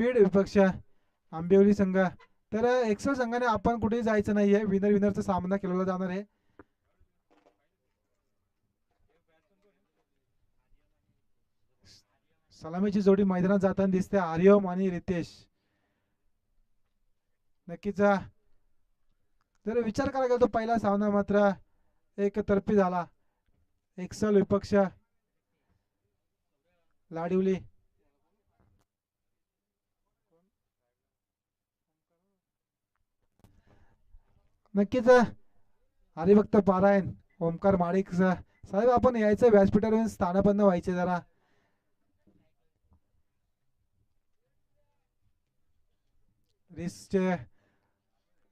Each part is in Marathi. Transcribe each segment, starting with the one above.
बीड विपक्ष आंबिवली संघ. तर एक्सेल संघाने आपण कुठेही जायचं नाहीये, विनर विनरचा सामना केलेला जाणार आहे. सलामीची जोडी मैदानात जाताना दिसते, आर्यम आणि रितेश. नक्कीच जर विचार करायला गेलो तर पहिला सामना मात्र एकतर्फी झाला. एक्सेल विपक्ष लाडिवली. नक्कीच हरिभक्त पारायण ओमकार माडिक साहेब आपण यायचं व्यासपीठावर स्थानापन्न व्हायचे जरा. रिसचे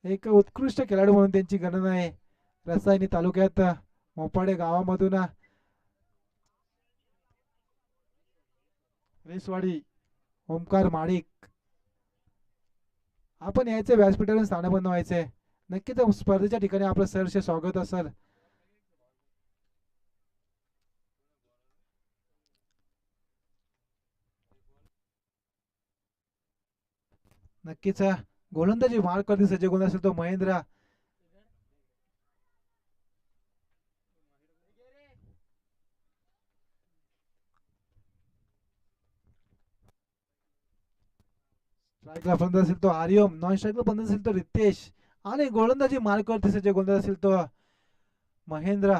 एक उत्कृष्ट खेळाडू म्हणून त्यांची गणना आहे. रसायनी तालुक्यात मोपाडे गावामधून रेसवाडी ओमकार माडिक. आपण यायचं व्यासपीठावर स्थानापन्न व्हायचंय. नक्कीच स्पर्धेच्या ठिकाणी आपलं सहर्ष स्वागत असेल. नक्कीच गोलंदाजी मार करते सज्ज गोलंदाज असेल तो महेंद्र. स्ट्राईकला फलंदाज असेल तो आर्यम, नॉन स्ट्राईकला फलंदाज असेल तो रितेश आणि गोलंदाजी मार करते सज्ज गोलंदाज असेल तो महेंद्र.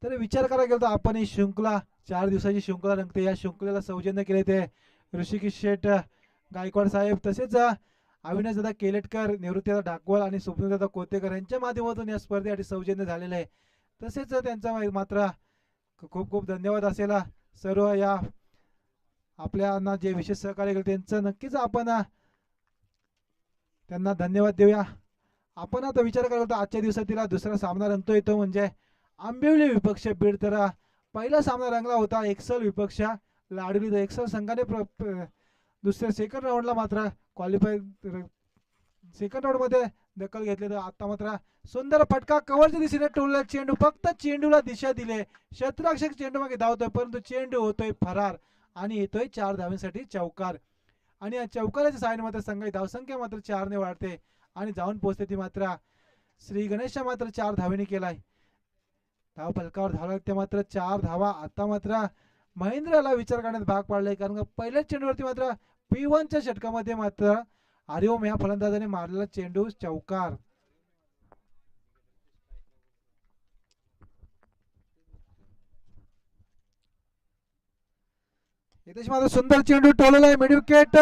तर विचार करायला गेलो तर आपण ही शृंखला 4 दिवसाची शृंखला रंगते. या शृंखलेला सौजन्य केले ते ऋषिकेश शेठ गायकवाड साहेब, तसेच अविनाश दादा केलेटकर, निवृत्तीदादा ढाकवळ आणि स्वप्नदादा कोतेकर यांच्या माध्यमातून या स्पर्धेसाठी सौजन्य झालेलं आहे. तसेच त्यांचा मात्र खूप खूप धन्यवाद असेल सर्व या आपल्याला जे विशेष सहकार्य केले त्यांचं. नक्कीच आपण त्यांना धन्यवाद देऊया. आपण आता विचार करतो आजच्या दिवसातील दुसरा सामना रंगतोय तो म्हणजे आंबिवली विपक्ष बीड. तर पहिला सामना रंगला होता एक्सेल विपक्ष लाडली. एक्सेल संघाने दुसऱ्या सेकंड राऊंडला मात्र क्वालिफाय सेकंड राऊंड मध्ये दखल घेतली. तर आता मात्र सुंदर फटका कव्हरच्या दिशेने टोलला चेंडू, फक्त चेंडूला दिशा दिले. क्षेत्ररक्षक चेंडू मागे धावतोय परंतु चेंडू होतोय फरार आणि येतोय 4 धावांसाठी चौकार. आणि या चौकाराच्या साहाय्याने मात्र संघाची धावसंख्या मात्र 4 ने वाढते आणि जाऊन पोहोचते ती मात्र श्री गणेशा मात्र 4 धावेने केलाय. धाव फलकावर धावला ते मात्र 4 धावा. आता मात्र महेंद्रला विचार करण्यात भाग पाडलाय, कारण पहिल्याच चेंडूवरती मात्र P1च्या षटकामध्ये मात्र आर्यम या फलंदाजाने मारलेला चेंडू चौकार. इथे मात्र सुंदर चेंडू टोलला आहे. मिड विकेट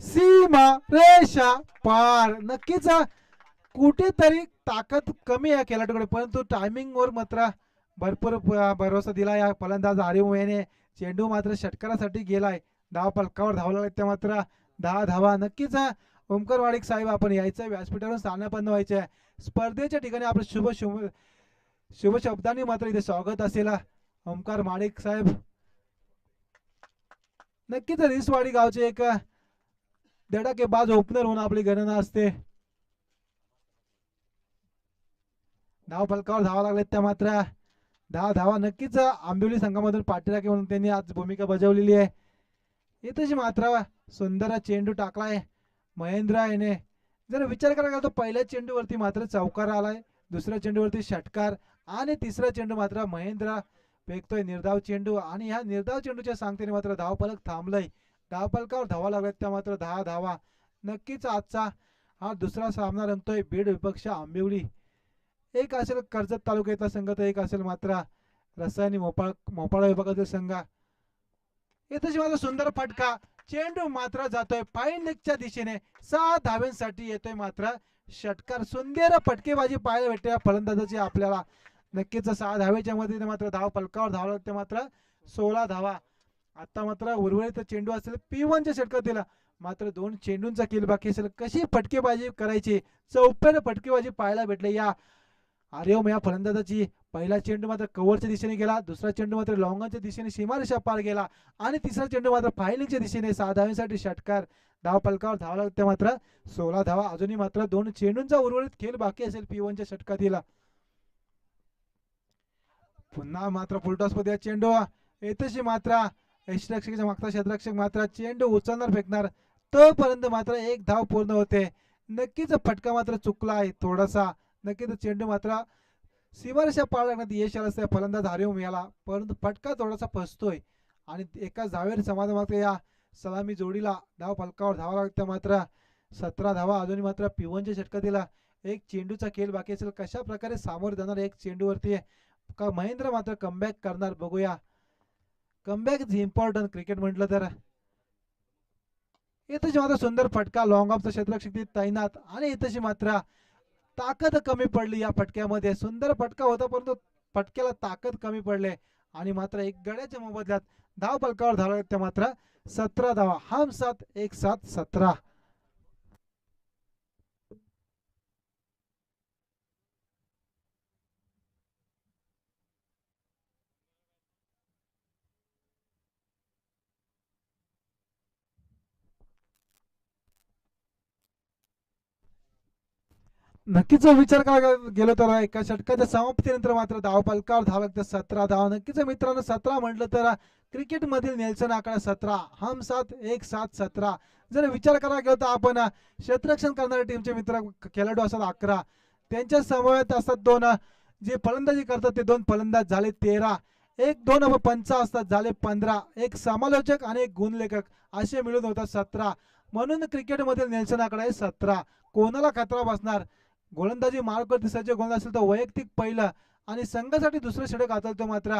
सीमा रेषा पार. नक्कीच कुठेतरी ताकद कमी आहे खेळाडूकडे, परंतु टायमिंग वर मात्र भरपूर भरोसा दिला या फलंदाज आर्यम याने. चेंडू मात्र षटकारासाठी गेलाय. धाव फलकावर धावला त्या मात्र 10 धावा. नक्कीच ओमकार वाडिक साहेब आपण यायचं व्यासपीठावर स्थानापन्न व्हायचे. स्पर्धेच्या ठिकाणी आपलं शुभ शुभ शुभ शब्दांनी मात्र इथे स्वागत असेल ओमकार माडिक साहेब. नक्कीच रिसवाडी गावचे एक धडाकेबाज ओपनर म्हणून आपली गणना असते. धाव फलकावर धावा लागलेत त्या मात्र 10 धावा. नक्कीच आंबिवली संघामधून पाठीराखे म्हणून त्यांनी आज भूमिका बजावलेली आहे. इथे मात्र सुंदर चेंडू टाकलाय महेंद्र याने. जर विचार करायला गेलो तर पहिल्या चेंडूवरती मात्र चौकार आलाय, दुसऱ्या चेंडूवरती षटकार आणि तिसरा चेंडू मात्र महेंद्र फेकतोय निर्धाव चेंडू. आणि ह्या निर्धाव चेंडूच्या सांगतेने मात्र धाव फलक थांबलाय. धाव फलकावर धावा लागल्यात त्या मात्र 10 धावा. नक्कीच आजचा हा दुसरा सामना रंगतोय बीड विपक्ष आंबिवली. एक असेल कर्जत तालुक्यातला संघ तर एक असेल मात्र रसायनी मोपाळा विभागातील संघ. इथे मात्र सुंदर फटका, चेंडू मात्र जातोय फाईन लेगच्या दिशेने. 6 धाव्यांसाठी येतोय मात्र षटकार. सुंदर फटकेबाजी पाहायला भेटते या फलंदाजाची आपल्याला. नक्कीच 6 धावेच्या मध्ये मात्र धाव फलकावर धावला ते मात्र 16 धावा. आता मात्र उर्वरित चेंडू असेल P1च्या षटकात दिला, मात्र 2 चेंडूंचा खेळ बाकी असेल. कशी फटकेबाजी करायची, चौप्याने फटकेबाजी पाहायला भेटले या आर्यम या फलंदाजाची. पहिला चेंडू मात्र कव्हरच्या दिशेने गेला, दुसरा चेंडू मात्र लॉंगच्या दिशेने सीमारेषा पार गेला आणि तिसरा चेंडू मात्र फायलिंगच्या दिशेने 6 धावांसाठी षटकार. धाव फलकावर धावला ते मात्र 16 धावा. अजूनही मात्र 2 चेंडूंचा उर्वरित खेळ बाकी असेल P1च्या षटकातील. पुन्हा मात्र फुलटॉस मध्ये चेंडू येतेशी मात्र यष्टरक्षकाच्या मागचा क्षेत्ररक्षक मात्र चेंडू उचलणार फेकणार. तोपर्यंत मात्र एक धाव पूर्ण होते. नक्कीच फटका मात्र चुकला आहे थोडासा. नक्कीच चेंडू मात्र सीमारेषा पार लागण्यात यश आलं असतं फलंदाज हरिओम मिळाला, परंतु फटका थोडासा फसतोय आणि एका धावेवर समाधान मात्र या सलामी जोडीला धाव फलकावर धावा लागत्या मात्र 17 धावा अजूनही मात्र पिवनच्या षटकातीला एक चेंडूचा खेळ बाकी असेल. कशा प्रकारे सामोरे जाणार एक चेंडूवरती का महेंद्र मात्र कमबॅक करणार बघूया. कमबॅक इज इम्पॉर्टंट क्रिकेट म्हटलं तर. इथंच मात्र सुंदर फटका लॉंग ऑफचा क्षेत्ररक्षक तैनात आणि इथंची मात्र ताकद कमी पडली या फटक्यामध्ये. सुंदर फटका होता परंतु फटक्याला ताकद कमी पडले आणि मात्र एक गड्याच्या मोबदल्यात धाव फलकावर धावला त्या मात्र 17 धावा. हम 7 1 7 17. नक्कीच विचार करायला गेलो तर एका षटकाच्या समाप्तीनंतर मात्र धाव फलकावर धाव लागते 17 धावा. नक्कीच मित्रांनो 17 म्हटलं तर क्रिकेट मधील नेल्सन आकडा 17. हम 7 1 7 17. जर विचार करायला गेलो तर आपण क्षेत्ररक्षण करणाऱ्या टीमचे मित्र खेळाडू असतात 11. त्यांच्या समवेत असतात दोन जे फलंदाजी करतात ते दोन फलंदाज झाले 13. एक दोन पंच असतात झाले 15. एक समालोचक आणि एक गुणलेखक असे मिळून होतात 17. म्हणून क्रिकेटमधील नेल्सन आकडा आहे 17. कोणाला खतरा बसणार. गोलंदाजी मार्गवरती सज्ज गोलंदाज असेल तर वैयक्तिक पहिलं आणि संघासाठी दुसरं षटक हाताळतो मात्र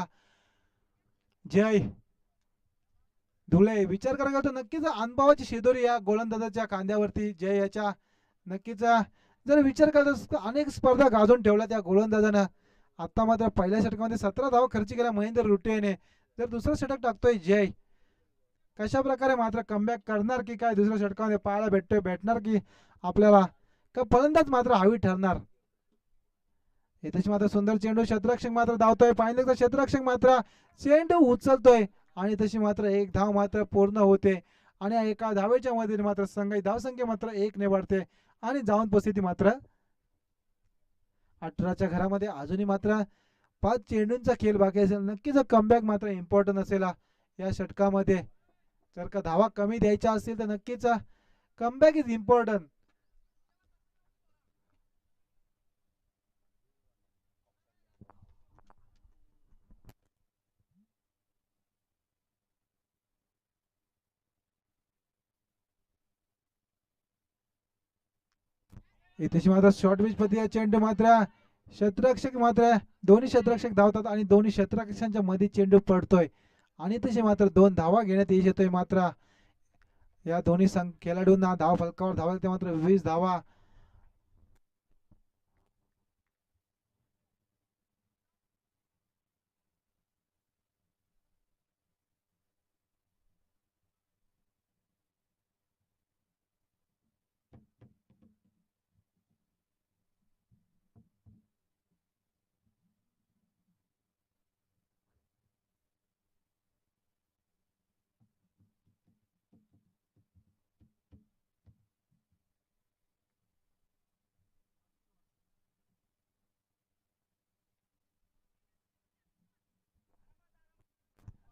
जय धुळे. विचार करायला गेलो तर नक्कीच अनुभवाची शिदोरी या गोलंदाजाच्या खांद्यावरती जय याच्या. नक्कीच जर विचार केला तर अनेक स्पर्धा गाजून ठेवल्या त्या गोलंदाजानं. आता मात्र पहिल्या षटकामध्ये 17 धावा खर्च केल्या महेंद्र रुटेने. जर दुसरं षटक टाकतोय जय. कशा प्रकारे मात्र कमबॅक करणार की काय दुसऱ्या षटकामध्ये पाहायला भेटणार की आपल्याला का फलंदाज मात्र हवी ठरणार. इथेच मात्र सुंदर चेंडू क्षेत्ररक्षक मात्र धावतोय पाहिजे क्षेत्ररक्षक मात्र चेंडू उचलतोय आणि तशी मात्र एक धाव मात्र पूर्ण होते आणि एका धावेच्या मध्ये मात्र संघ धावसंख्या मात्र 1 ने वाढते आणि जाऊन परिस्थिती मात्र 18च्या घरामध्ये अजूनही मात्र 5 चेंडूंचा खेळ बाकी असेल. नक्कीच कमबॅक मात्र इम्पॉर्टंट असेल या षटकामध्ये. जर का धावा कमी द्यायच्या असतील तर नक्कीच कमबॅक इज इम्पॉर्टंट. इथे मात्र शॉर्ट पिच पद्धती चेंडू मात्र क्षेत्ररक्षक मात्र दोन्ही क्षेत्ररक्षक धावतात आणि दोन्ही क्षेत्ररक्षकांच्या मध्ये चेंडू पडतोय आणि तसे मात्र 2 धावा घेण्यात यश येतोय मात्र या दोन्ही खेळाडूंना धाव फलकावर धावा ते मात्र 20 धावा.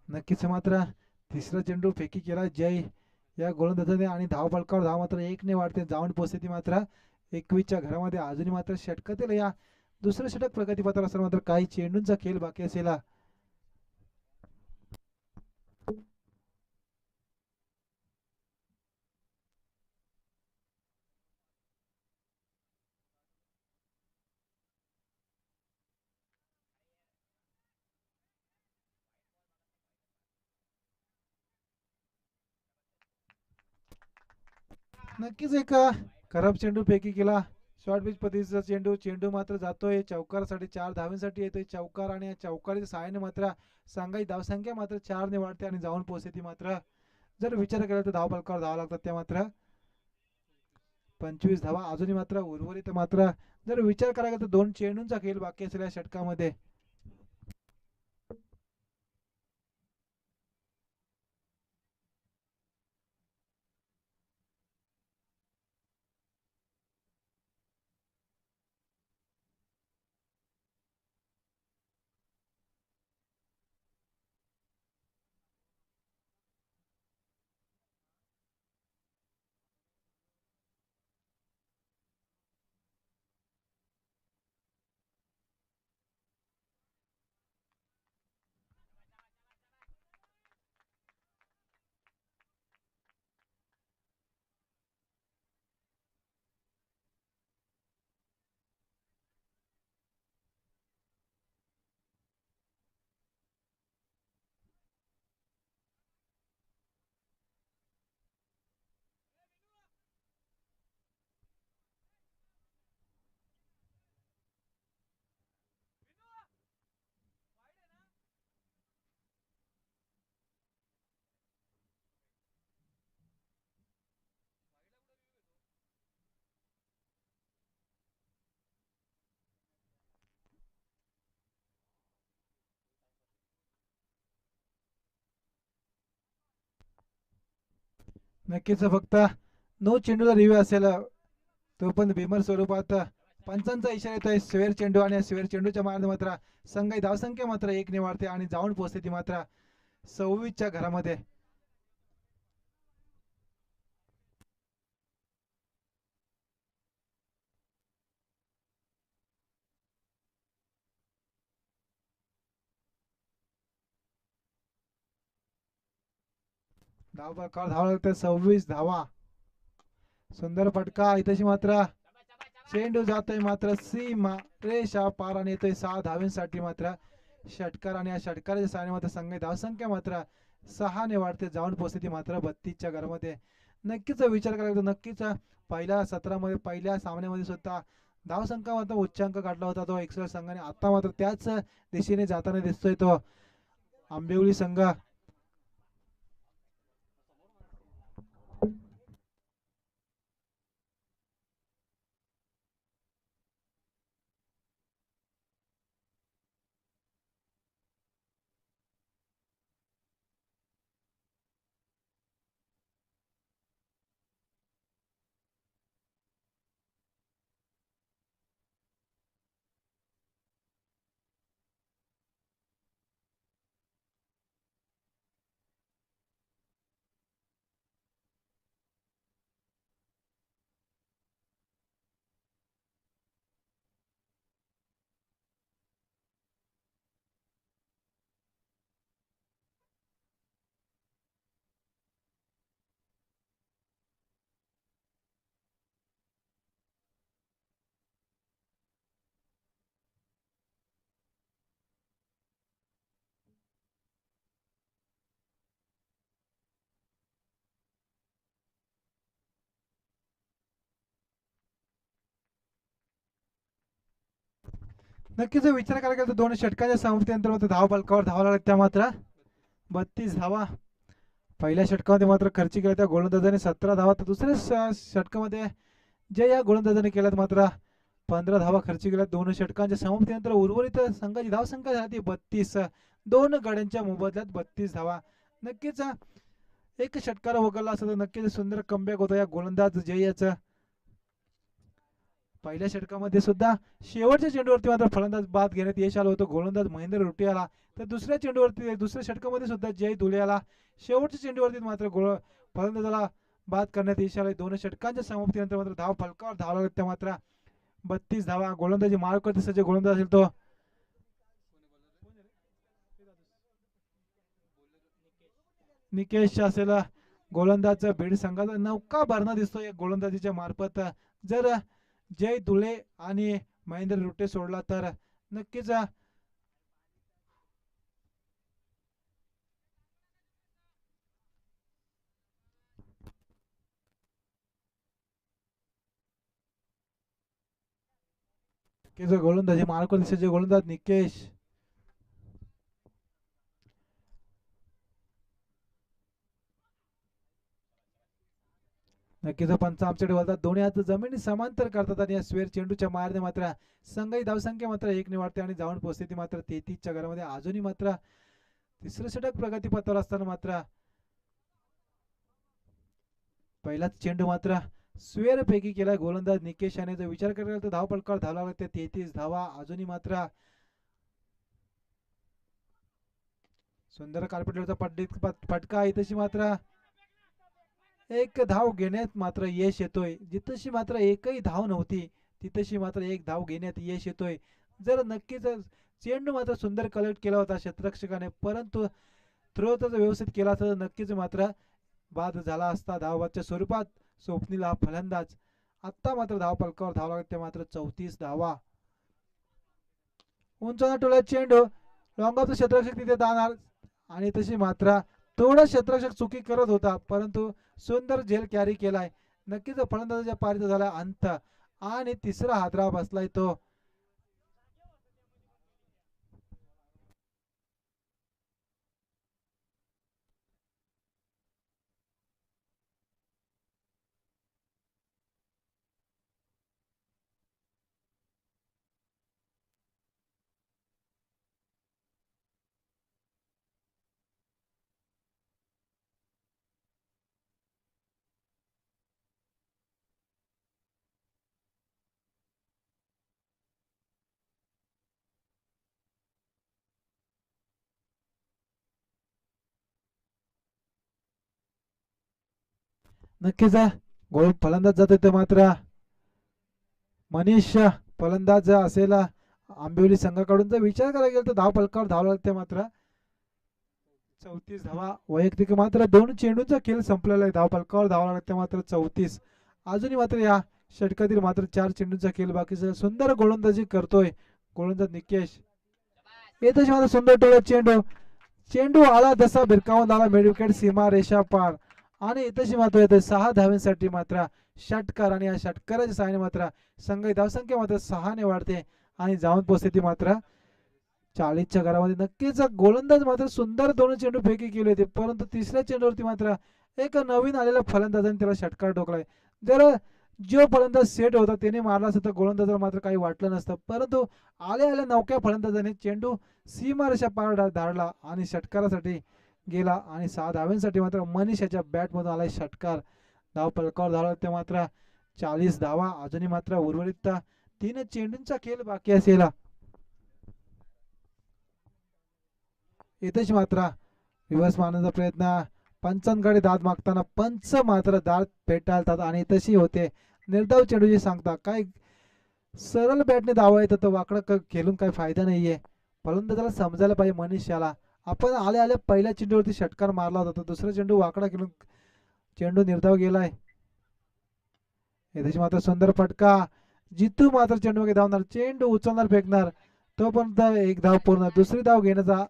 नक्कीच मात्र तिसरा चेंडू फेकी केला जय या गोलंदाजाने आणि धाव फलकावर धाव मात्र 1 ने वाढते. जाऊन पोहोचते मात्र 21च्या घरामध्ये अजूनही मात्र षटकातील या दुसरं षटक प्रगतीपथावर असताना मात्र काही चेंडूंचा खेळ बाकी असेल. नक्कीच एक खराब चेंडू फेकी केला. शॉर्ट पिच पद्धतीचा चेंडू चेंडू मात्र जातोय चौकारासाठी 4 धावांसाठी येतोय चौकार आणि या चौकाराच्या सहाय्याने मात्र सांघाई धावसंख्या मात्र 4 ने वाढते आणि जाऊन पोहोचते मात्र जर विचार केला तर धाव फलकावर धावा लागतात त्या मात्र 25 धावा अजूनही मात्र उर्वरित मात्र जर विचार करायला तर 2 चेंडूंचा खेळ बाकी असेल या षटकामध्ये. नक्कीच फक्त नो चेंडूला रिव्ह्यू असेल तो पण भीमर स्वरूपात पंचांचा इशारा येतोय स्वेर चेंडू आणि स्वेर चेंडूच्या मार्ग मात्र संघ धावसंख्या मात्र एक ने वाढते आणि जाऊन पोहोचते ती मात्र 26च्या घरामध्ये. धाव धावा लागतात 26 धावा. सुंदर फटका इथेशी मात्र चेंडू जातोय मात्र सीमा रेषा पार आणि येतोय 6 धावांसाठी मात्र षटकार आणि या षटकाराच्या साहाय्याने मात्र संघ धावसंख्या मात्र 6 ने वाढते जाऊन पोहोचते ती मात्र 32च्या घरामध्ये. नक्कीच विचार करायला नक्कीच पहिल्या सत्रामध्ये पहिल्या सामन्यामध्ये सुद्धा धावसंख्या मात्र उच्चांक गाठला होता तो एक्सेल संघाने. आता मात्र त्याच दिशेने जाताना दिसतोय तो आंबिवली संघ. नक्कीच विचार करायला गेला तर दोन षटकांच्या समाप्तीनंतर मात्र धाव फलकावर धावा लागल्या त्या मात्र 32 धावा. पहिल्या षटकामध्ये मात्र खर्ची केल्या त्या गोलंदाजाने 17 धावा तर दुसऱ्या षटकामध्ये जे या गोलंदाजाने केल्यात मात्र 15 धावा खर्ची केल्या. दोन षटकांच्या समाप्तीनंतर उर्वरित संघाची धावसंख्या झाली 32. दोन गड्यांच्या मोबदल्यात 32 धावा. नक्कीच एक षटकार वगळला असता तर नक्कीच सुंदर कमबॅक होता या गोलंदाज जयचं. पहिल्या षटकामध्ये सुद्धा शेवटच्या चेंडूवरती मात्र फलंदाज बाद घेण्यात यश आलं होतं. गोलंदाज महेंद्र रुटी आला तर दुसऱ्या चेंडूवरती दुसऱ्या षटकामध्ये सुद्धा जय धुले आला. शेवटच्या चेंडूवरती मात्र फलंदाजाला बाद करण्यात यश आलं. दोन षटकांच्या समाप्तीनंतर मात्र धाव फलकावर धावा लागत त्या मात्र 32 धावा. गोलंदाजी मार्कवरती सज्ज गोलंदाज असेल तो निकेश असेल गोलंदाज बीड संघाचा नौका भरणा दिसतोय गोलंदाजीच्या मार्फत. जर जय धुळे आणि महेंद्र रुटे सोडला तर नक्कीच गोलंदाजी मार्क दिसायचे गोलंदाज निकेश. नक्कीच पंच आमच्याकडे बोलतात दोन्ही हात जमिनी समांतर करतात आणि या स्वेर चेंडूच्या मारने मात्र संघाची धावसंख्या मात्र एक ने वाढते आणि जाऊन पोहोचते ती मात्र 33च्या घरामध्ये. अजूनही मात्र तिसरं षटक प्रगतीपथावर असताना मात्र पहिलाच चेंडू मात्र स्वेर पैकी केला गोलंदाज निकेश याने. जर विचार करायला तर धाव पलकावर धावला लागते 33 धावा. अजूनही मात्र सुंदर कार्पेटरचा फटका इथेशी मात्र एक धाव घेण्यात मात्र यश येतोय. जिथशी मात्र एकही धाव नव्हती तिथशी मात्र एक धाव घेण्यात यश येतोय. जर नक्कीच चेंडू मात्र सुंदर कलेक्ट केला होता क्षेत्ररक्षकाने परंतु थ्रो तर व्यवस्थित केला असता नक्कीच मात्र बाद झाला असता धावाच्या स्वरूपात. स्वप्नील हा फलंदाज. आत्ता मात्र धाव पलकावर धाव लागते मात्र 34 धावा. उंचावना टोळ्या चेंडू लॉंग ऑफ क्षेत्ररक्षक तिथे जाणार आणि तशी मात्र थोडं क्षेत्ररक्षक चुकी करत होता परंतु सुंदर झेल कॅरी केलाय. नक्कीच फलंदाजाच्या पारीचा झाला अंत आणि तिसरा हादरा बसलाय तो नक्कीच गोल फलंदाज जात ते मात्र मनीष फलंदाज असेल आंबिवली संघाकडून जर विचार करायला गेला तर धाव फलकावर धाव लागते मात्र 34 धावा वैयक्तिक मात्र दोन चेंडूंचा खेळ संपलेला आहे. धाव फलकावर धाव लागते मात्र 34. अजूनही मात्र या षटकातील मात्र 4 चेंडूंचा खेळ बाकी सुंदर गोलंदाजी करतोय गोलंदाज निकेश. येतच मात्र सुंदर टोळा चेंडू चेंडू आला जसा भिरकावून आला मिड विकेट सीमा रेषा पार आणि इथेच मात्र येते 6 धावांसाठी मात्र षटकार आणि या षटकाराच्या सहाय्याने मात्र संघ धावसंख्या मात्र 6 ने वाढते आणि जाऊन पोहोचते ती मात्र 40च्या घरामध्ये. नक्कीच गोलंदाज मात्र सुंदर दोन चेंडू फेकी केले होते परंतु तिसऱ्या चेंडूवरती मात्र एक नवीन आलेल्या फलंदाजाने त्याला षटकार ठोकलाय. जर जो फलंदाज सेट होता त्याने मारला असता तर गोलंदाजाला मात्र काही वाटलं नसतं परंतु आल्या आल्या नौक्या फलंदाजाने चेंडू सीमारेषा पार धाडला आणि षटकारासाठी गेला आणि 6 धाव्यांसाठी मात्र मनीष याच्या बॅटमधून आलाय षटकार. धाव फलकावर धावला ते मात्र 40 धावा. अजूनही मात्र उर्वरित 3 चेंडूंचा खेळ बाकी असेल. इथेच मात्र रिव्हर्स मारण्याचा प्रयत्न पंचांकडे दाद मागताना पंच मात्र दाद पेटाळतात आणि तशी होते निर्धाव चेंडूची सांगता. काय सरळ बॅटने धावा येतं तर वाकडं खेळून काही फायदा नाहीये. फलंदाजाला समजायला पाहिजे मनीष याला आपण आल्या आल्या पहिल्या चेंडूवरती षटकार मारला होता तर दुसरा चेंडू वाकडा खेळून चेंडू निर्धाव गेलाय. इथेच मात्र सुंदर फटका जितू मात्र चेंडू धावणार चेंडू उचलणार फेकणार तोपर्यंत एक धाव पूर्ण दुसरी धाव घेण्याचा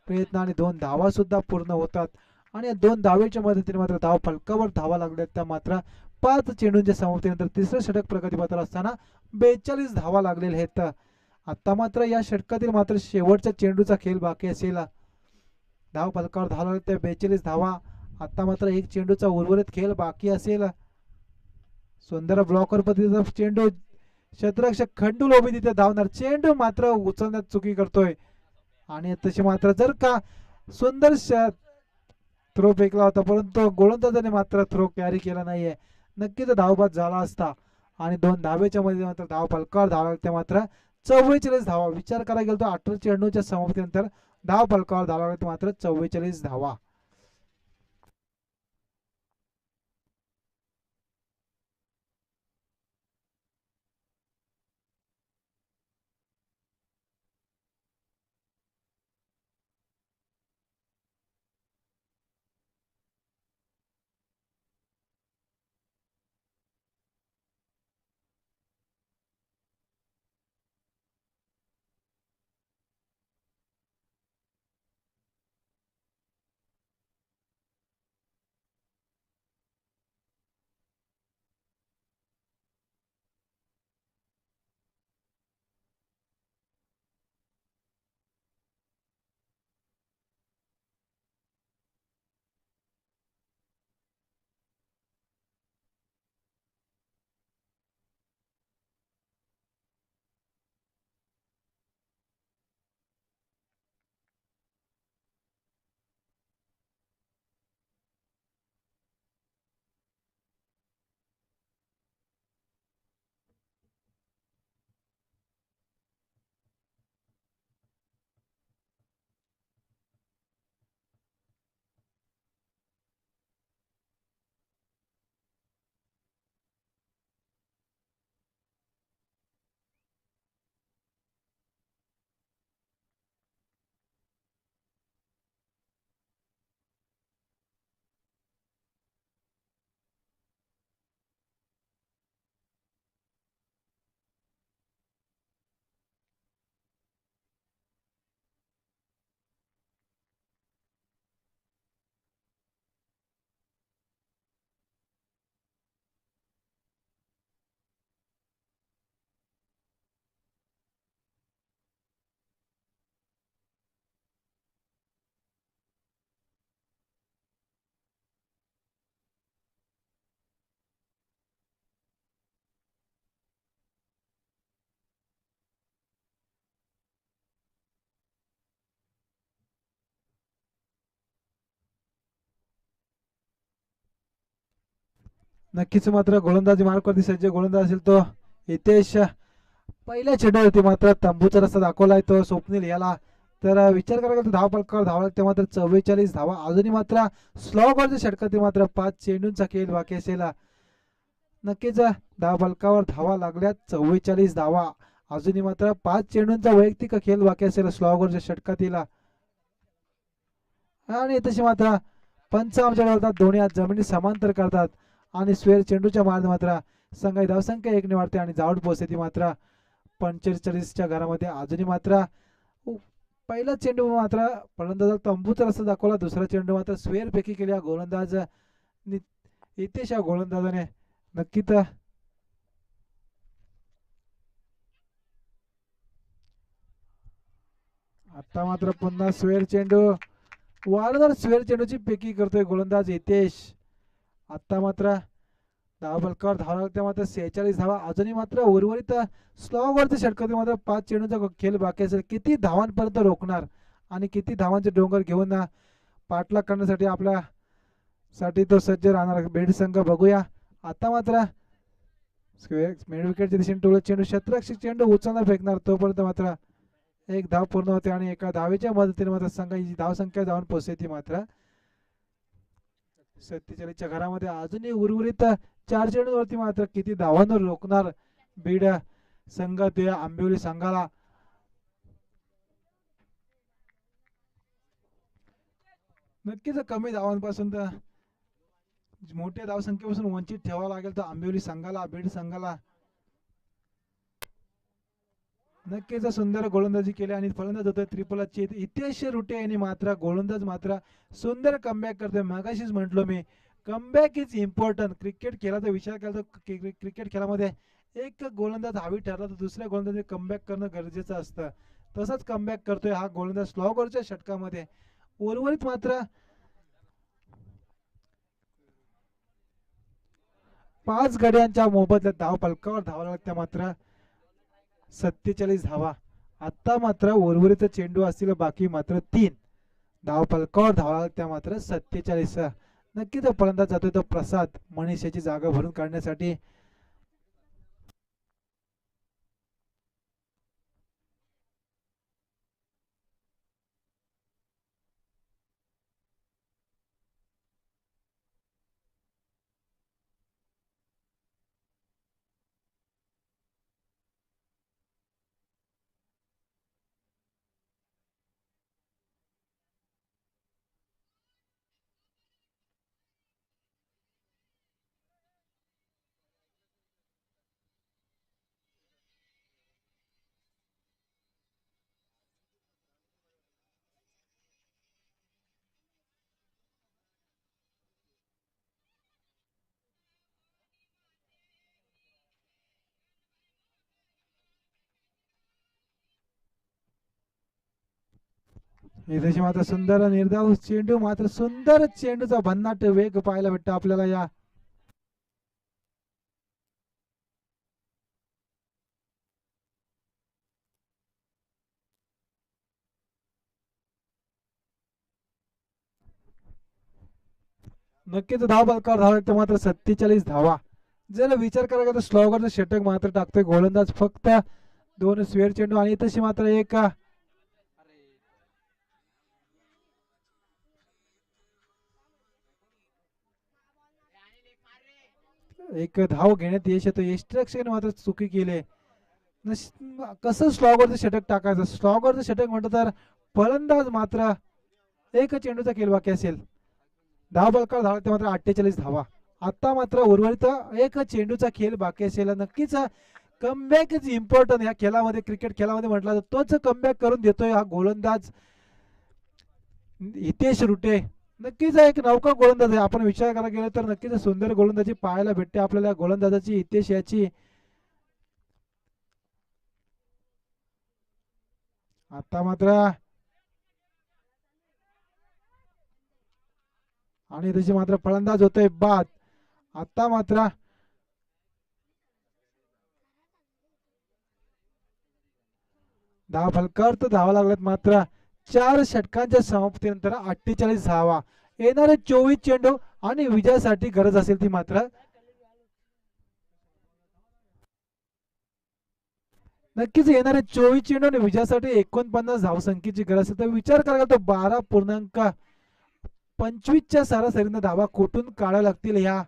प्रयत्न आणि 2 धावा सुद्धा पूर्ण होतात आणि 2 धावेच्या मदतीने मात्र धाव फलकावर धावा लागल्या त्या मात्र 5 चेंडूंच्या समाप्तीनंतर तिसरं षटक प्रगतीपथावर असताना 42 धावा लागलेल्या आहेत. आता मात्र या षटकातील मात्र शेवटच्या चेंडूचा खेळ बाकी असेल. धाव फलकावर धावा लागल्या 42 धावा. आता मात्र एक चेंडूचा उर्वरित खेळ बाकी असेल. सुंदर ब्लॉकर पद्धतीचा चेंडू क्षेत्ररक्षक खंडू लोबी तिथे धावणार चेंडू मात्र उचलण्यात चुकी करतोय आणि तशी मात्र जर का सुंदर थ्रो फेकला होता परंतु गोलंदाजाने मात्र थ्रो कॅरी केला नाहीये. नक्कीच धावबाद झाला असता आणि 2 धावेच्या मध्ये मात्र धाव फलकावर धाव लागते मात्र 44 धावा. विचार करायला गेलो तर 18 चेंडूच्या समाप्तीनंतर धाव फलकावर धाव लागते मात्र 44 धावा. नक्कीच मात्र गोलंदाजी मार्कवरती सज्ज गोलंदाज असेल तो हितेश. पहिल्या चेंडूवरती मात्र तंबूचा रस्ता दाखवलाय तो स्वप्नील याला तर विचार करायला गेलं तर धाव फलकावर धावा लागते मात्र 44 धावा अजूनही मात्र स्लॉगवरच्या षटकातील मात्र 5 चेंडूंचा खेळ बाकी असेल. नक्कीच धाव फलकावर धावा लागल्यात 44 धावा अजूनही मात्र 5 चेंडूंचा वैयक्तिक खेळ बाकी असेल स्लॉगवरच्या षटकातील. आणि तशी मात्र पंच आमच्या बोलतात दोन्ही हात जमिनी समांतर करतात आणि स्वेर चेंडूच्या मार्ग मात्र संघाची धावसंख्या 1 ने वाढते आणि जाऊट पोहोचते ती मात्र 45च्या घरामध्ये. अजूनही मात्र पहिला चेंडू मात्र फलंदाज तंबूचा रस्ता दाखवला, दुसरा चेंडू मात्र स्वेर पैकी केल्या गोलंदाज हितेश या गोलंदाजाने. नक्कीच आता मात्र पुन्हा स्वेर चेंडू, वारंवार स्वेर चेंडूची पेकी करतोय गोलंदाज हितेश. आता मात्र धाव फलकावर धावा लागते मात्र 46 धावा अजूनही मात्र उर्वरित स्लॉगवरच्या षटकातील मात्र 5 चेंडूंचा खेळ बाकी असेल. किती धावांपर्यंत रोखणार आणि किती धावांचे डोंगर घेऊन पाठलाग करण्यासाठी आपल्यासाठी तो सज्ज राहणार बेड संघ बघूया. आता मात्र मिड विकेटच्या दिशेने टोळत चेंडू शतरक्षक चेंडू उचलणार फेकणार तोपर्यंत मात्र एक धाव पूर्ण होते आणि एका धावेच्या मदतीने मात्र संघाची धावसंख्या जाऊन पोहोचते ती मात्र 47च्या घरामध्ये. अजूनही उर्वरित 4 चेंडूवरती मात्र किती धावांवर रोखणार बीड संघ ते आंबिवली संघाला. नक्कीच कमी धावांपासून तर मोठ्या धावसंख्येपासून वंचित ठेवावं लागेल तर आंबिवली संघाला बीड संघाला. नक्कीच सुंदर गोलंदाजी केली आणि फलंदाज होतोय त्रिपुला चेत हितेश रुटे यांनी मात्र गोलंदाज मात्र सुंदर कमबॅक करतोय. मागाशीच म्हटलो मी कमबॅक इज इम्पॉर्टंट. क्रिकेट खेळाचा विचार केला तर क्रिकेट खेळामध्ये एक गोलंदाज हवी ठरला तर दुसऱ्या गोलंदाज कमबॅक करणं गरजेचं असतं. तसंच कमबॅक करतोय हा गोलंदाज स्लॉगवरच्या षटकामध्ये. उर्वरित मात्र 5 गड्यांच्या मोबदल्यात धाव फलकावर धावा लागत्या मात्र 47 धावा. आता मात्र उर्वरित चेंडू असतील बाकी मात्र 3 धाव फलकावर धावा लागत्या मात्र 47. नक्कीच फलंदाज जातोय तो प्रसाद मनीष याची जागा भरून काढण्यासाठी. इथे मात्र सुंदर निर्धाव चेंडू मात्र सुंदर चेंडूचा भन्नाट वेग पाहायला भेटतो आपल्याला या. नक्कीच धाव फलकावर धावा लागते मात्र 47 धावा. जर विचार करायला तर स्लॉगरचं षटक मात्र टाकतोय गोलंदाज फक्त 2 स्वेर चेंडू आणि तशी मात्र एक धाव घेण्यात यश येतो. यष्टरक्षकाने मात्र चुकी केली. कसं स्लॉगरचं षटक टाकायचं. स्लॉगरचं षटक म्हटलं तर फलंदाज मात्र एक चेंडूचा खेळ बाकी असेल. धाव फलकावर धावा लागते मात्र 48 धावा. आता मात्र उर्वरित एक चेंडूचा खेळ बाकी असेल. नक्कीच कमबॅक इज इम्पॉर्टंट या खेळामध्ये. क्रिकेट खेळामध्ये म्हटलं तर तोच कमबॅक करून देतोय हा गोलंदाज हितेश रुटे. नक्कीच एक नौका गोलंदाज आहे. आपण विचार करायला गेलो तर नक्कीच सुंदर गोलंदाजी पाहायला भेटते आपल्याला गोलंदाजाची हितेश याची. आता मात्र आणि त्याची मात्र फलंदाज होतोय बाद. आता मात्र धाव फलकावर तर धावा लागल्यात मात्र 4 षटकांच्या समाप्तीनंतर 48 धावा. येणारे 24 चेंडू आणि विजयासाठी गरज असेल ती मात्र नक्कीच येणारे 24 चेंडू आणि विजयासाठी 49 धावसंख्येची गरज आहे. तर विचार करायला तो 12.25च्या सरासरीने धावा कुठून काढाव्या लागतील. ह्या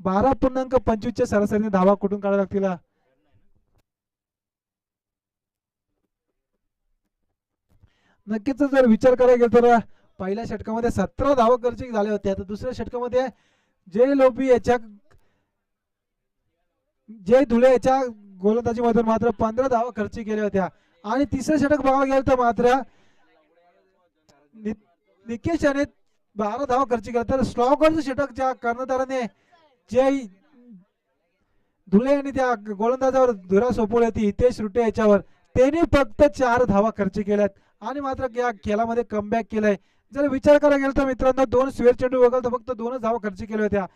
12.25च्या सरासरीने धावा कुठून काढाव्या लागतील. नक्कीच जर विचार करायला गेलो तर पहिल्या षटकामध्ये 17 धावा खर्चिक झाल्या होत्या. तर दुसऱ्या षटकामध्ये जय लोबी याच्या जय धुळे याच्या गोलंदाजीमधून मात्र 15 धावा खर्ची केल्या होत्या. आणि तिसरं षटक बघायला गेलं तर मात्र निकेश याने 12 धावा खर्ची केल्या. तर स्लॉगरचं षटक ज्या कर्णधाराने जय धुळे यांनी त्या गोलंदाजावर धुरा सोपवली होती हितेश रुटे याच्यावर, त्यांनी फक्त 4 धावा खर्च केल्यात आणि मात्र या खेळामध्ये कमबॅक केलंय. जर विचार करायला गेलो तर मित्रांनो 2 स्वेअर चेंडू वगैरे तर फक्त 2च धावा खर्च केल्या होत्या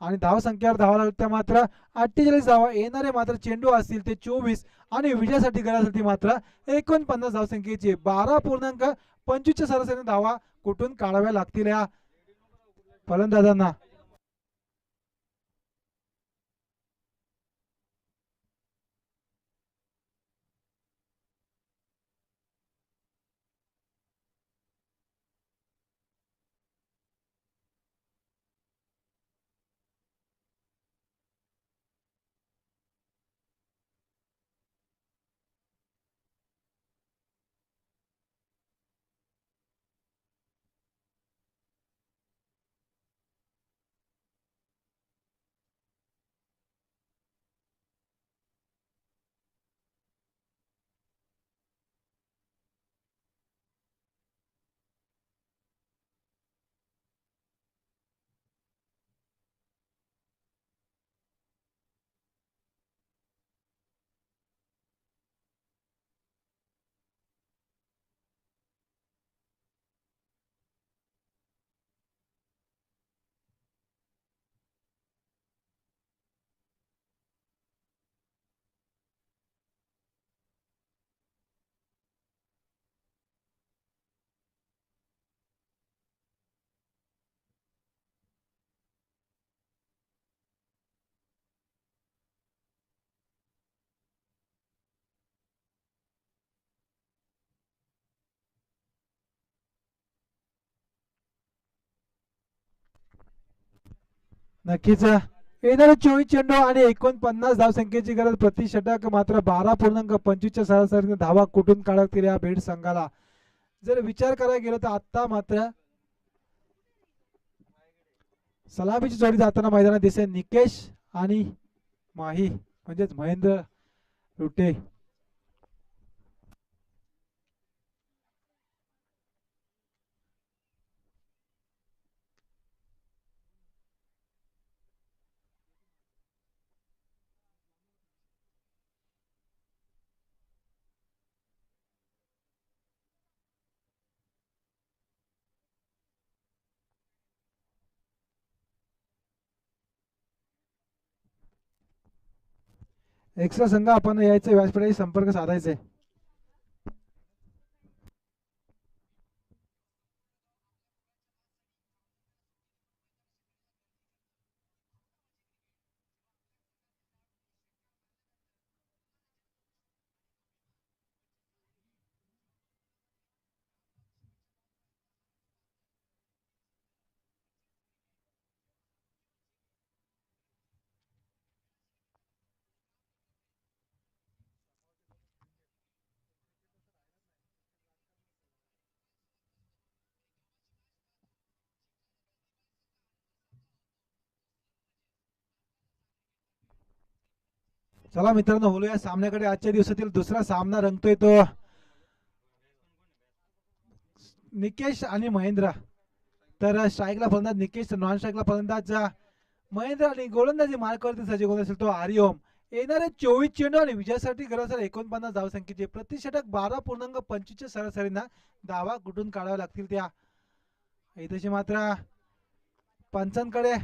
आणि धावसंख्येवर धावा लागल्या मात्र 48 धावा. येणारे मात्र चेंडू असतील ते 24 आणि विजयासाठी गरजासाठी मात्र 49 धावसंख्येची 12.25च्या सरासरीने धावा कुठून काढाव्या लागतील या फलंदाजांना. नक्कीच येणारे 24 चेंडू आणि 49 धावसंख्येची गरज प्रति षटक मात्र 12.25च्या सरासरीने धावा कुठून काढतील या भेट संघाला. जर विचार करायला गेलो तर आता मात्र सलामीची जोडी जाताना मैदानात दिसेल निकेश आणि माही म्हणजेच महेंद्र रुटे. एक्स्ट्रा संघ आपण यायचं व्यासपीठाशी संपर्क साधायचे. चला मित्रांनो बोलूया सामन्याकडे. आजच्या दिवसातील दुसरा सामना रंगतोय तो निकेश आणि महेंद्र. तर स्ट्राईकला फलंदाज निकेश, नॉन स्ट्राईकला फलंदाज महेंद्र आणि गोलंदाजी मार्कवरती सज्ज गोल असेल तो हरिओम. येणारे 24 चेंडू आणि विजयासाठी गरज 49 धावसंख्येची प्रति षटक 12.25च्या सरासरीना धावा कुठून काढाव्या लागतील त्या. इथे मात्र पंचांकडे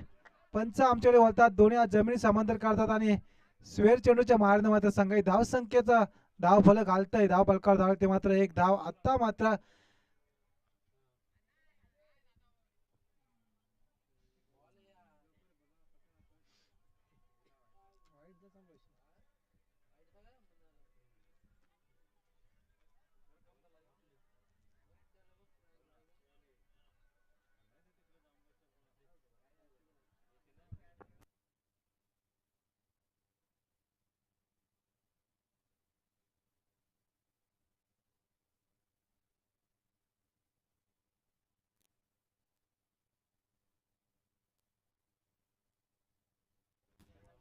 पंच आमच्याकडे वळतात. दोन्ही आज जमिनी समांतर काढतात आणि स्वेर चेंडूच्या मारणे मात्र संघाई धावसंख्येचा धाव फलक घालतंय. धाव फलकावर धाव ते मात्र एक धाव. आता मात्र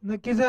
नक्कीच.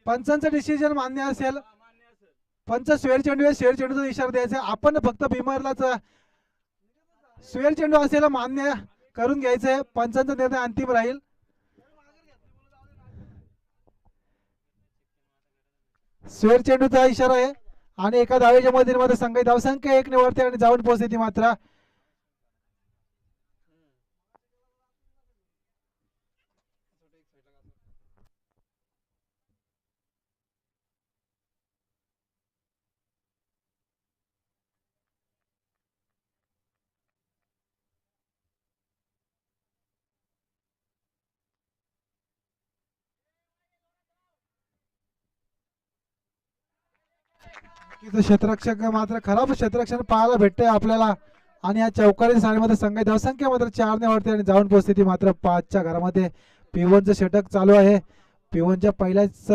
पंचांचं डिसिजन मान्य असेल. पंच स्वेर चेंडू स्वेर चेंडूचा इशारा द्यायचा. आपण फक्त बिमारलाच स्वेर चेंडू असेल मान्य करून घ्यायचंय. पंचांचा निर्णय अंतिम राहील. स्वेर चेंडूचा इशारा आहे आणि एका धावेच्या मध्ये संघ धावसंख्या 1 निवडते आणि जाऊन पोहोचते ती मात्र. क्षेत्ररक्षक मात्र खराब क्षेत्ररक्षण पाहायला भेटतंय आपल्याला आणि या चौकारी साडीमध्ये संघ धावसंख्या मात्र 4 ने वाढते आणि जाऊन पोहोचते ती मात्र 5च्या घरामध्ये. पिवनचं षटक चालू आहे. पिवनच्या पहिल्याच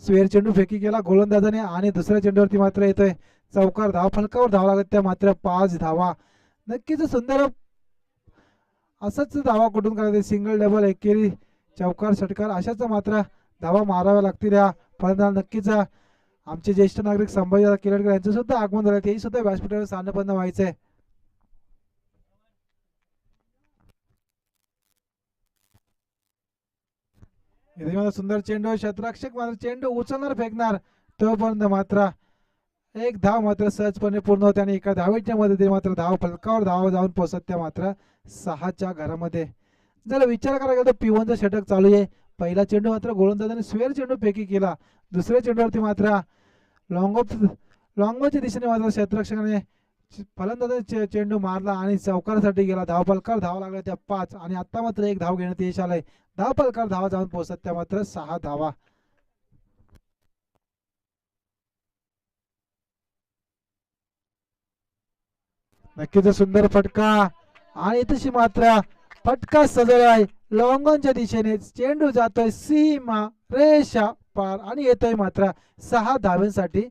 स्वेर चेंडू फेकी केला गोलंदाजाने आणि दुसऱ्या चेंडूवरती मात्र येतोय चौकार. धाव फलकावर धावा लागत त्या मात्र 5 धावा. नक्कीच सुंदर असंच धावा कुठून करायचे. सिंगल डबल एकेरी चौकार षटकार अशाच मात्र धावा माराव्या लागतील या फलंदाज. नक्कीच आमचे ज्येष्ठ नागरिक संभाजी केलडकर यांचं सुद्धा आगमन झालं. तेही सुद्धा व्यासपीठावर स्थानपन्न व्हायचंय. सुंदर चेंडू. क्षेत्ररक्षक मात्र चेंडू उचलणार फेकणार तोपर्यंत मात्र एक धाव मात्र सहजपणे पूर्ण होते आणि एका धावेच्या मध्ये मात्र धाव फलकावर धाव जाऊन पोहोचत त्या मात्र 6च्या घरामध्ये. जर विचार करायला गेला तर पिवनचं षटक चालू आहे. पहिला चेंडू मात्र गोलंदाजाने स्वेर चेंडू फेकी केला. दुसऱ्या चेंडूवरती मात्र लॉंगोच्या दिशेने मात्र क्षेत्ररक्षकाने फलंदाजाने चेंडू मारला आणि चौकारासाठी गेला. धाव फलकावर धावा लागला त्या 5 आणि आता मात्र एक धाव घेण्यात यश आलंय. धाव फलकावर धावा जाऊन पोहोचत त्या मात्र 6 धावा. नक्कीच सुंदर फटका आणि तशी मात्र फटका सजवलाय लॉंगॉनच्या दिशेने. चेंडू जातोय सीमा रेषा पार आणि येतोय मात्र 6 धाव्यांसाठी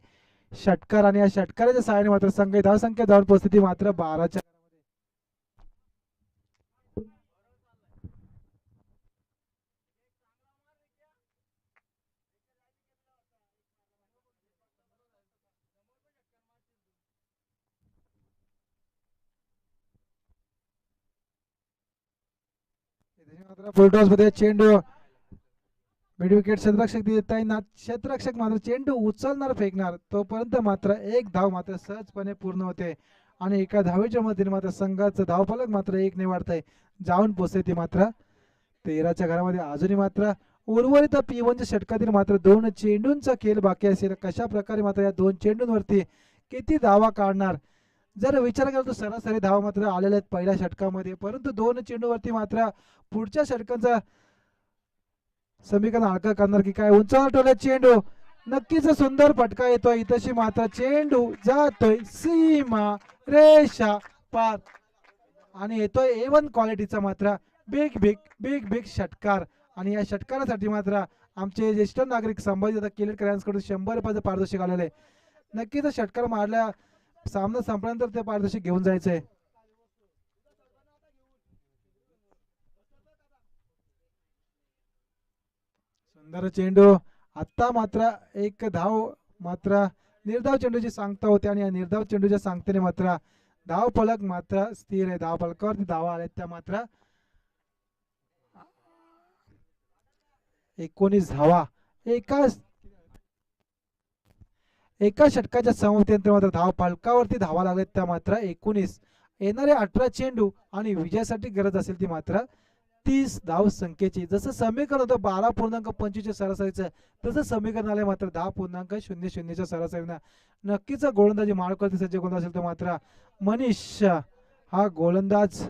षटकार आणि या षटकाराच्या सहाय्याने मात्र संघ धावसंख्या जाऊन पोहोचते मात्र 12च्या. फुलटॉस मध्ये चेंडू मिड विकेट क्षेत्ररक्षक देताना क्षेत्ररक्षक मात्र चेंडू उचलणार फेकणार तोपर्यंत मात्र एक धाव मात्र सहजपणे पूर्ण होते आणि एका धावेच्या मध्ये मात्र संघाचं धावफलक मात्र 1 ने वाढतंय. जाऊन पोहोचते मात्र 13च्या घरामध्ये. अजूनही मात्र उर्वरित P1च्या षटकातील मात्र 2 चेंडूंचा खेळ बाकी असेल. कशा प्रकारे मात्र या 2 चेंडूंवरती किती धावा काढणार. जर विचार केला तर सरासरी धावा मात्र आलेल्या आहेत पहिल्या षटकामध्ये, परंतु 2 चेंडूवरती मात्र पुढच्या षटकांचा समीकरण हलका करणार की काय. उंचावर ठेवला चेंडू. नक्कीच सुंदर फटका येतोय. इथशी मात्र चेंडू जातोय सीमा रेषा पार आणि येतोय A1 क्वालिटीचा मात्र बिग बिग बिग बिग षटकार. आणि या षटकारासाठी मात्र आमचे ज्येष्ठ नागरिक संभाजी केलडकर यांच्याकडून 100 रुपयाचं पारितोषिक आलेलं आहे. नक्कीच षटकार मारल्या सामना संपल्यानंतर ते पारितोषिक घेऊन जायचंय. सुंदर चेंडू. आता मात्र एक धाव मात्र निर्धाव चेंडूची सांगता होते आणि या निर्धाव चेंडूच्या सांगतेने मात्र धाव फलक मात्र स्थिर आहे. धाव फलकावरती धावा आल्या त्या मात्र 19 धावा. एका षटकाच्या समाप्तीनंतर मात्र धाव फलकावरती धावा लागल्यात त्या मात्र 19. येणारे 18 चेंडू आणि विजयासाठी गरज असेल ती मात्र 30 धाव संख्येची. जसं समीकरण होतं 12.25च्या सरासरीचं तसं समीकरण आलंय मात्र 10.00च्या सरासरीनं. नक्कीच गोलंदाजी मार्कवरती सज्ज गोलंदाज असेल तर मात्र मनीष हा गोलंदाज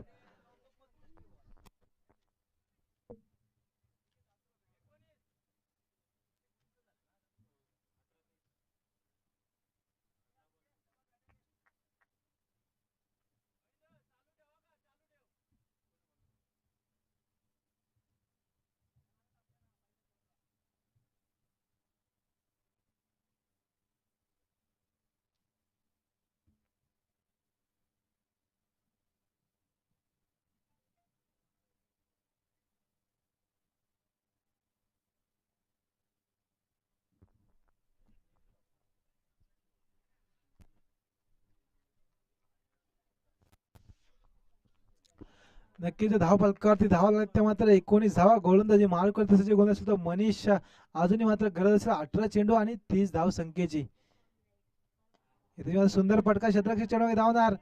नक्कीच धाव फलकावरती धावा लागल्या मात्र 19 धावा गोलंदाजी मार्क तसे गोलंदाज सुद्धा मनीष अजूनही मात्र गरज असेल 18 चेंडू आणि 30 धाव संख्येची. इथे सुंदर फटका शतरक्षक चेंडू धावणार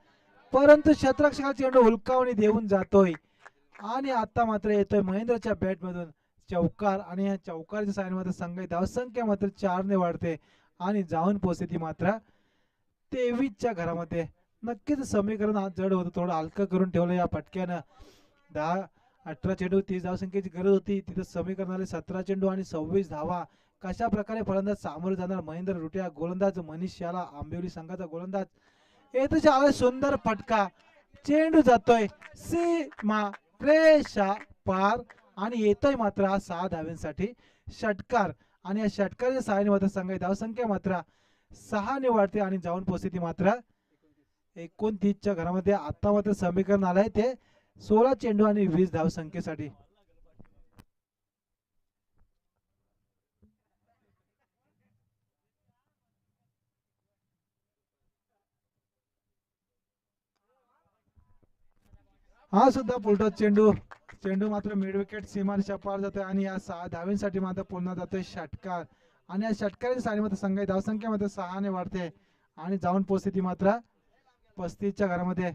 परंतु शतरक्षक चेंडू हुलकावणी देऊन जातोय आणि आता मात्र येतोय महेंद्रच्या बॅट मधून चौकार आणि या चौकारच्या साईन मध्ये संघ धावसंख्या मात्र 4 ने वाढते आणि जाऊन पोहोचते ती मात्र 23च्या घरामध्ये. नक्कीच समीकरण आज जड होतं थोडं हलकं करून ठेवलं या फटक्यानं. 18 चेंडू 30 धावसंख्येची गरज होती तिथं समीकरण आले 17 चेंडू आणि 26 धावा. कशा प्रकारे फलंदाज सामोरे जाणार महेंद्र रुटिया गोलंदाज मनीष याला आंबिवली संघाचा गोलंदाज येथे आला सुंदर फटका चेंडू जातोय सीमा रेषा पार आणि येतोय मात्र 6 धाव्यांसाठी षटकार आणि या षटकाराच्या सहाय्याने मात्र संघ धावसंख्या मात्र 6 ने वाढते आणि जाऊन पोहोचते ती मात्र 29च्या घरामध्ये. आता मात्र समीकरण आलंय ते 16 चेंडू आणि 20 धावसंख्येसाठी. हा सुद्धा पुलटा चेंडू चेंडू मात्र मिड विकेट सीमारेषा पार जातोय आणि या 6 धाव्यांसाठी मात्र पुन्हा जातोय षटकार आणि या षटकाराच्या साडीमध्ये संघ धावसंख्या मात्र 6 ने वाढते आणि जाऊन पोहोचते ती मात्र 35च्या घरामध्ये.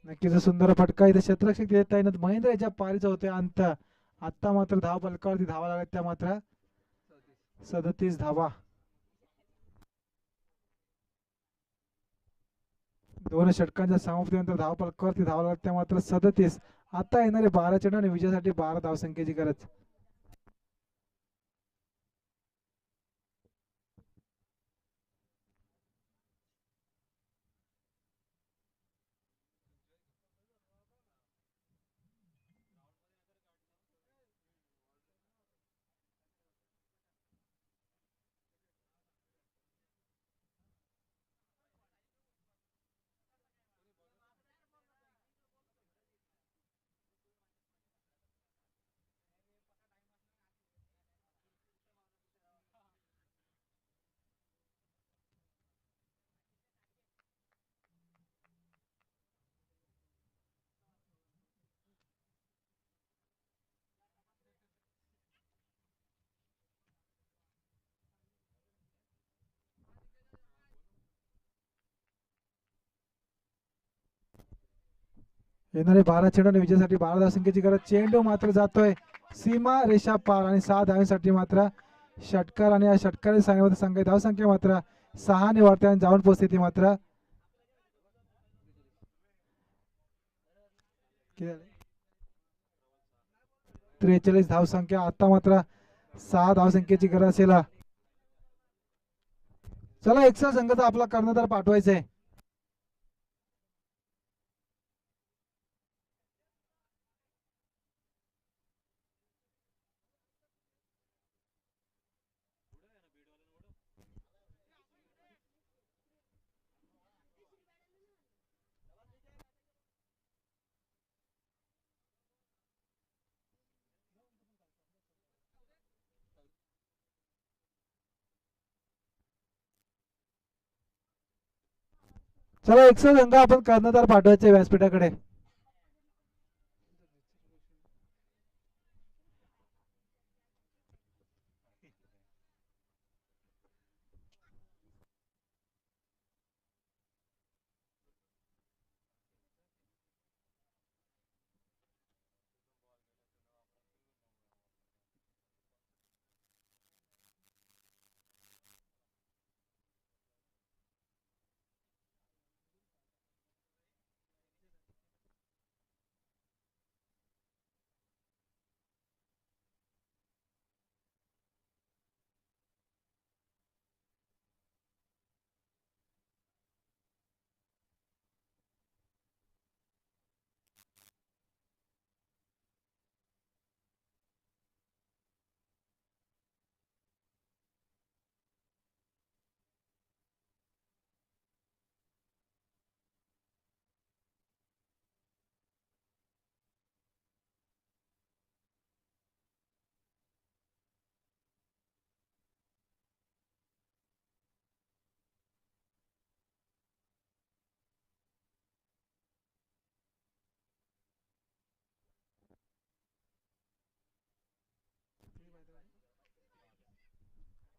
नक्कीच सुंदर फटका इथे क्षेत्ररक्षक देत आहे महेंद्र याच्या पारीचा होते अंत. आता मात्र धाव फलकावरती धावा लागत त्या मात्र 37 धावा. दोन षटकांच्या समाप्तीनंतर धाव फलकावरती धावा लागत त्या मात्र 37. आता येणारे 12 चेंडू आणि विजयासाठी 12 धावसंख्येची गरज. येणारे 12 चेंडू आणि विजयासाठी 12 धावसंख्येची गरज. चेंडू मात्र जातोय सीमा रेषा पार आणि 6 धावांसाठी मात्र षटकार आणि या षटकारी सामन्यामध्ये धावसंख्या मात्र 6 ने वाढते आणि जाऊन पोहोचते ती मात्र 43 धावसंख्या. आता मात्र 6 धावसंख्येची गरज असेल. चला एक्स्ट्रा संघाचा आपला कर्णधार पाठवायचा आहे. चला एक्स्ट्रा संघ आपण कर्णधार पाठवायचे व्यासपीठाकडे.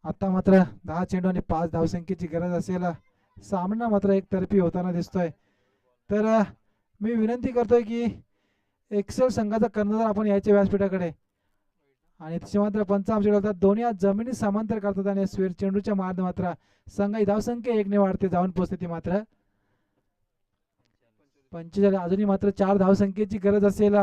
आता मात्र 10 चेंडू आणि 5 धावसंख्येची गरज असेल. सामना मात्र एकतर्फी होताना दिसतोय. तर मी विनंती करतोय की एक्सेल संघाचा कर्णधार आपण यायचे व्यासपीठाकडे. आणि तसे मात्र पंच आमचे बोलतात दोन्ही आज जमिनी समांतर करतात आणि स्वीर चेंडूच्या मार्ग मात्र संघ धावसंख्या 1 ने वाढते, जाऊन पोहोचते ती मात्र 45. अजूनही मात्र 4 धावसंख्येची गरज असेल.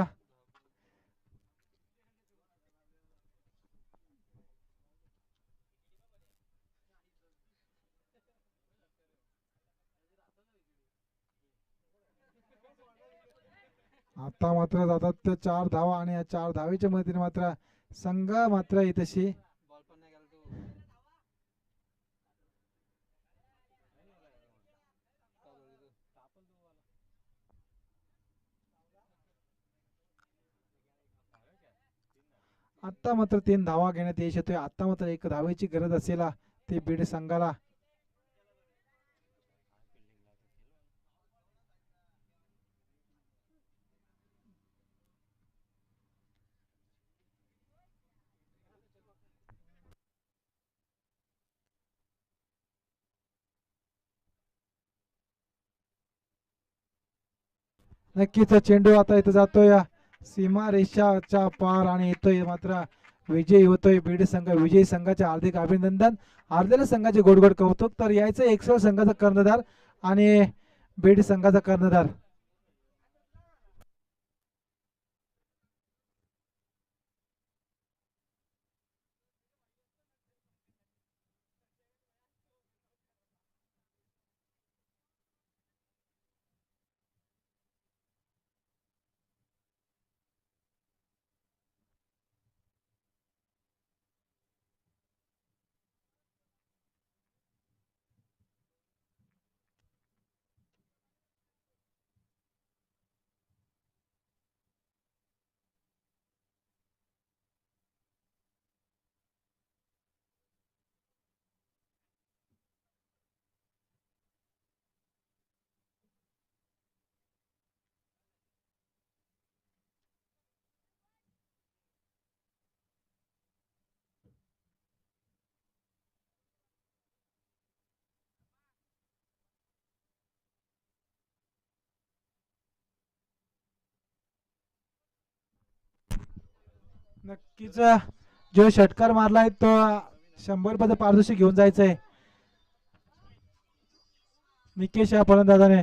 आता मात्र जातात त्या 4 धावा आणि या 4 धावेच्या मदतीने मात्र संघ मात्र इथशी आता मात्र 3 धावा घेण्यात यश येतोय. आता मात्र 1 धावेची गरज असेल ते बीड संघाला. नक्कीच चेंडू आता इथं जातोय सीमा रेषाच्या पार आणि येतोय मात्र विजयी होतोय बीड संघ. विजयी संघाचे हार्दिक अभिनंदन. हारलेल्या संघाचे गोड गोड कौतुक. तर यायचं एक्सेल संघाचा कर्णधार आणि बीड संघाचा कर्णधार. नक्कीच जो षटकार मारलाय तो 100 रुपयाचं पारितोषिक घेऊन जायचंय निकेश या फलंदाजाने.